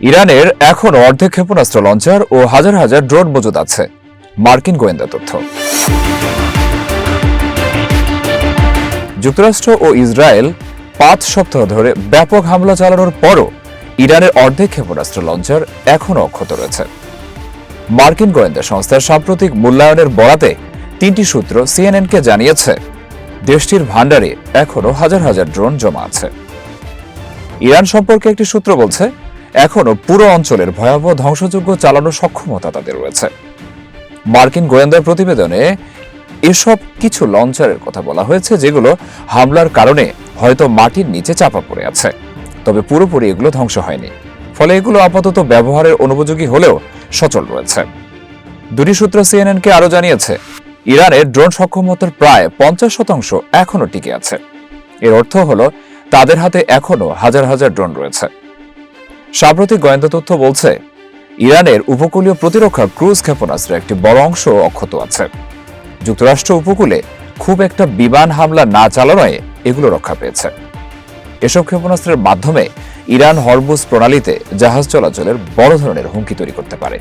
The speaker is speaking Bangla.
ইরানের এখনও অর্ধেক ক্ষেপণাস্ত্র লঞ্চার ও হাজার হাজার ড্রোন মজুদ আছে, মার্কিন গোয়েন্দা তথ্য। যুক্তরাষ্ট্র ও ইসরায়েল ৫ সপ্তাহ ধরে ব্যাপক হামলা চালানোর পরও ইরানের অর্ধেক ক্ষেপণাস্ত্র লঞ্চার এখনও অক্ষত রয়েছে। মার্কিন গোয়েন্দা সংস্থার সাম্প্রতিক মূল্যায়নের বরাতে ৩টি সূত্র সিএনএনকে জানিয়েছে, দেশটির ভান্ডারে এখনও হাজার হাজার ড্রোন জমা আছে। ইরান সম্পর্কে একটি সূত্র বলছে, এখনও পুরো অঞ্চলের ভয়াবহ ধ্বংসযজ্ঞ চালানোর সক্ষমতা তাদের রয়েছে। মার্কিন গোয়েন্দার প্রতিবেদনে এসব কিছু লঞ্চারের কথা বলা হয়েছে, যেগুলো হামলার কারণে হয়তো মাটির নিচে চাপা পড়ে আছে, তবে পুরোপুরি এগুলো ধ্বংস হয়নি। ফলে এগুলো আপাতত ব্যবহারের অনুপযোগী হলেও সচল রয়েছে। দুটি সূত্র সিএনএনকে আরও জানিয়েছে, ইরানের ড্রোন সক্ষমতার প্রায় ৫০% এখনও টিকে আছে। এর অর্থ হলো তাদের হাতে এখনও হাজার হাজার ড্রোন রয়েছে। সাম্প্রতিক গোয়েন্দা তথ্য বলছে, ইরানের উপকূলীয় প্রতিরক্ষা ক্রুজ ক্ষেপণাস্ত্রের একটি বড় অংশ অক্ষত আছে। যুক্তরাষ্ট্র উপকূলে খুব একটা বিমান হামলা না চালানোয় এগুলো রক্ষা পেয়েছে। এসব ক্ষেপণাস্ত্রের মাধ্যমে ইরান হরমুজ প্রণালীতে জাহাজ চলাচলের বড় ধরনের হুমকি তৈরি করতে পারে।